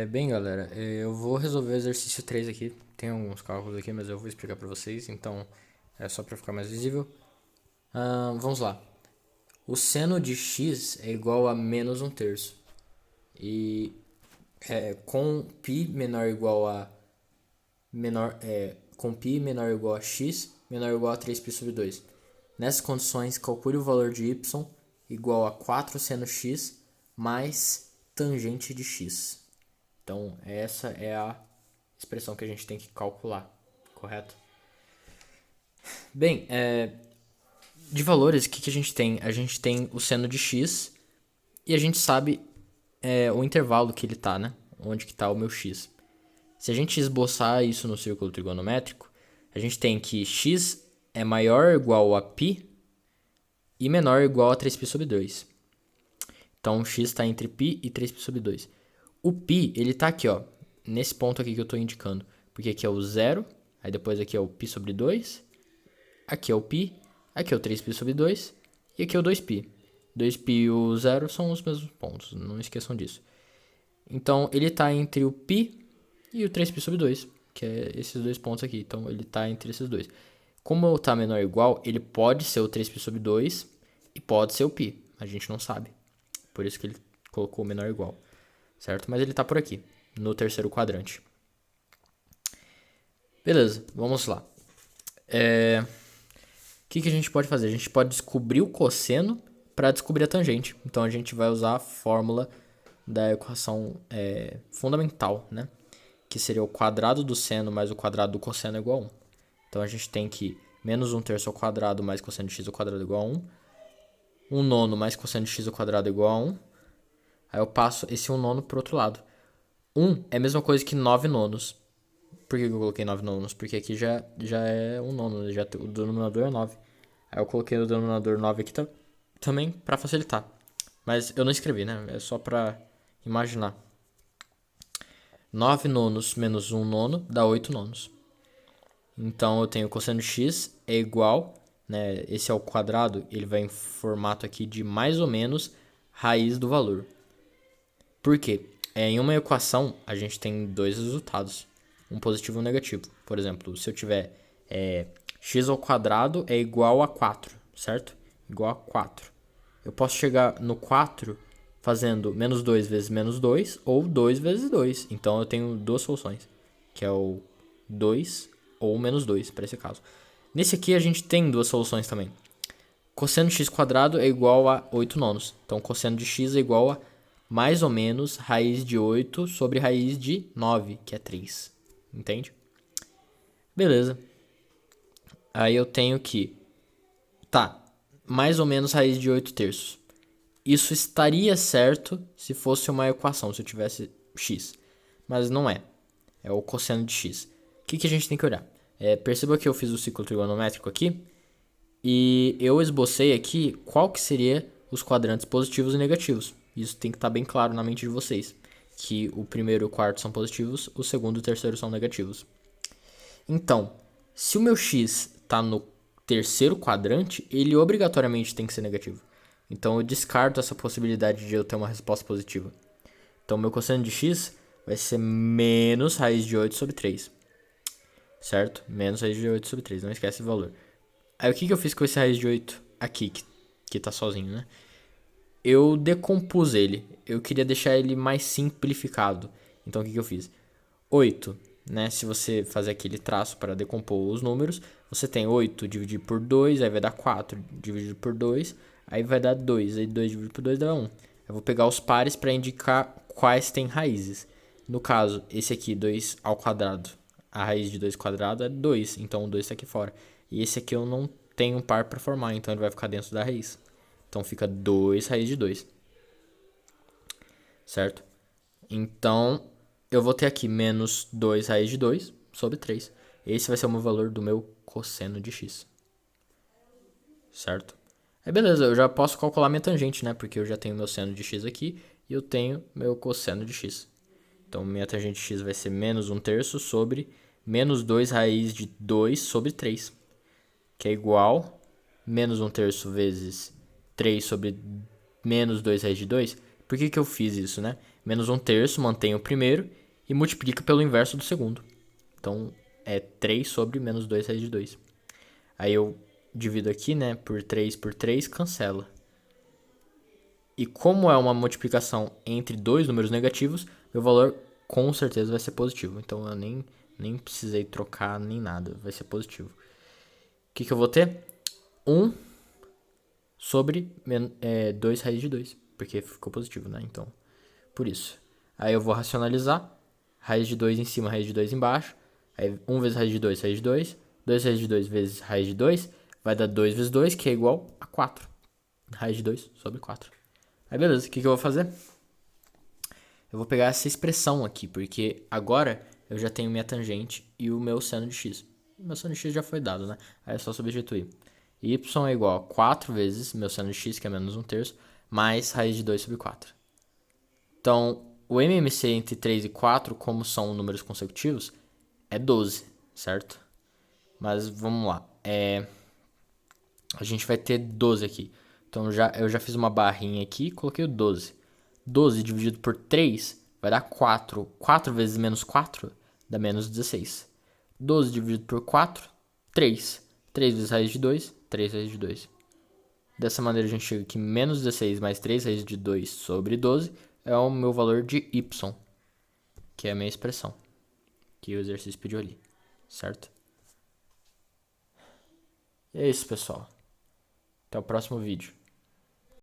Bem, galera, eu vou resolver o exercício 3 aqui. Tem alguns cálculos aqui, mas eu vou explicar para vocês, então é só para ficar mais visível. Vamos lá. O seno de x é igual a menos um terço. E com π menor ou igual a com π menor ou igual a x menor ou igual a 3π sobre 2. Nessas condições, calcule o valor de y igual a 4 seno x mais tangente de x. Então, essa é a expressão que a gente tem que calcular, correto? Bem, de valores, o que a gente tem? A gente tem o seno de x e a gente sabe o intervalo que ele está, né? Onde que está o meu x. Se a gente esboçar isso no círculo trigonométrico, a gente tem que x é maior ou igual a π e menor ou igual a 3π sobre 2. Então, x está entre π e 3π sobre 2. O π, ele está aqui, ó, nesse ponto aqui que eu estou indicando. Porque aqui é o 0, aí depois aqui é o π sobre 2, aqui é o π, aqui é o 3π sobre 2 e aqui é o 2π. 2π e o 0 são os mesmos pontos, não esqueçam disso. Então, ele está entre o π e o 3π sobre 2, que é esses dois pontos aqui. Então, ele está entre esses dois. Como está menor ou igual, ele pode ser o 3π sobre 2 e pode ser o π. A gente não sabe. Por isso que ele colocou menor ou igual. Certo? Mas ele está por aqui, no terceiro quadrante. Beleza, vamos lá. O que a gente pode fazer? A gente pode descobrir o cosseno para descobrir a tangente. Então, a gente vai usar a fórmula da equação fundamental, né? Que seria o quadrado do seno mais o quadrado do cosseno é igual a 1. Então, a gente tem que menos 1 terço ao quadrado mais cosseno de x ao quadrado é igual a 1. 1 nono mais cosseno de x ao quadrado é igual a 1. Aí eu passo esse 1 nono para o outro lado. 1 é a mesma coisa que 9 nonos. Por que eu coloquei 9 nonos? Porque aqui já é 1 nono, o denominador é 9. Aí eu coloquei o denominador 9 aqui também para facilitar. Mas eu não escrevi, né? É só para imaginar. 9 nonos menos 1 nono dá 8 nonos. Então eu tenho cosseno de x é igual, né? Esse é o quadrado, ele vai em formato aqui de mais ou menos raiz do valor. Por quê? Em uma equação, a gente tem dois resultados, um positivo e um negativo. Por exemplo, se eu tiver x ao quadrado é igual a 4, certo? Igual a 4. Eu posso chegar no 4 fazendo menos 2 vezes menos 2 ou 2 vezes 2. Então eu tenho duas soluções, que é o 2 ou menos 2 para esse caso. Nesse aqui a gente tem duas soluções também. Cosseno de x quadrado é igual a 8 nonos. Então cosseno de x é igual a mais ou menos raiz de 8 sobre raiz de 9, que é 3. Entende? Beleza. Aí eu tenho que... Tá, mais ou menos raiz de 8 terços. Isso estaria certo se fosse uma equação, se eu tivesse x. Mas não é. É o cosseno de x. O que a gente tem que olhar? Perceba que eu fiz o ciclo trigonométrico aqui. E eu esbocei aqui qual que seria os quadrantes positivos e negativos. Isso tem que estar bem claro na mente de vocês. Que o primeiro e o quarto são positivos, o segundo e o terceiro são negativos. Então, se o meu x está no terceiro quadrante, ele obrigatoriamente tem que ser negativo. Então eu descarto essa possibilidade de eu ter uma resposta positiva. Então meu cosseno de x vai ser menos raiz de 8 sobre 3. Certo? Menos raiz de 8 sobre 3, não esquece o valor. Aí o que eu fiz com esse raiz de 8 aqui, que tá sozinho, né? Eu decompus ele. Eu queria deixar ele mais simplificado. Então o que eu fiz? 8, né? Se você fazer aquele traço para decompor os números, você tem 8 dividido por 2, aí vai dar 4 dividido por 2, aí vai dar 2, aí 2 dividido por 2 dá 1. Eu vou pegar os pares para indicar quais têm raízes. No caso, esse aqui, 2 ao quadrado. A raiz de 2 quadrado é 2, então o 2 está aqui fora. E esse aqui eu não tenho um par para formar, então ele vai ficar dentro da raiz. Então fica 2 raiz de 2. Certo? Então, eu vou ter aqui menos 2 raiz de 2 sobre 3. Esse vai ser o meu valor do meu cosseno de x. Certo? Aí beleza, eu já posso calcular minha tangente, né? Porque eu já tenho meu seno de x aqui e eu tenho meu cosseno de x. Então, minha tangente de x vai ser menos 1 terço sobre menos 2 raiz de 2 sobre 3. Que é igual menos 1 terço vezes 3 sobre menos 2 raiz de 2. Por que eu fiz isso, né? Menos 1/3 mantém o primeiro e multiplica pelo inverso do segundo. Então, é 3 sobre menos 2 raiz de 2. Aí eu divido aqui, né, por 3, cancela. E como é uma multiplicação entre dois números negativos, meu valor com certeza vai ser positivo. Então eu nem precisei trocar nem nada, vai ser positivo. O que eu vou ter? 1 sobre 2 raiz de 2, porque ficou positivo, né? Então, por isso. Aí eu vou racionalizar. Raiz de 2 em cima, raiz de 2 embaixo. Aí 1 vezes raiz de 2, raiz de 2. 2 raiz de 2 vezes raiz de 2 vai dar 2 vezes 2, que é igual a 4. Raiz de 2 sobre 4. Aí beleza, o que eu vou fazer? Eu vou pegar essa expressão aqui, porque agora eu já tenho minha tangente e o meu seno de x. O meu seno de x já foi dado, né? Aí é só substituir. Y é igual a 4 vezes meu seno de x, que é menos 1/3, mais raiz de 2 sobre 4. Então, o MMC entre 3 e 4, como são números consecutivos, é 12, certo? Mas vamos lá. A gente vai ter 12 aqui. Então eu já fiz uma barrinha aqui e coloquei o 12. 12 dividido por 3 vai dar 4. 4 vezes menos 4 dá menos 16. 12 dividido por 4, 3. 3 vezes raiz de 2, 3 raiz de 2. Dessa maneira a gente chega que menos 16 mais 3 raiz de 2 sobre 12 é o meu valor de y, que é a minha expressão que o exercício pediu ali, certo? E é isso, pessoal. Até o próximo vídeo.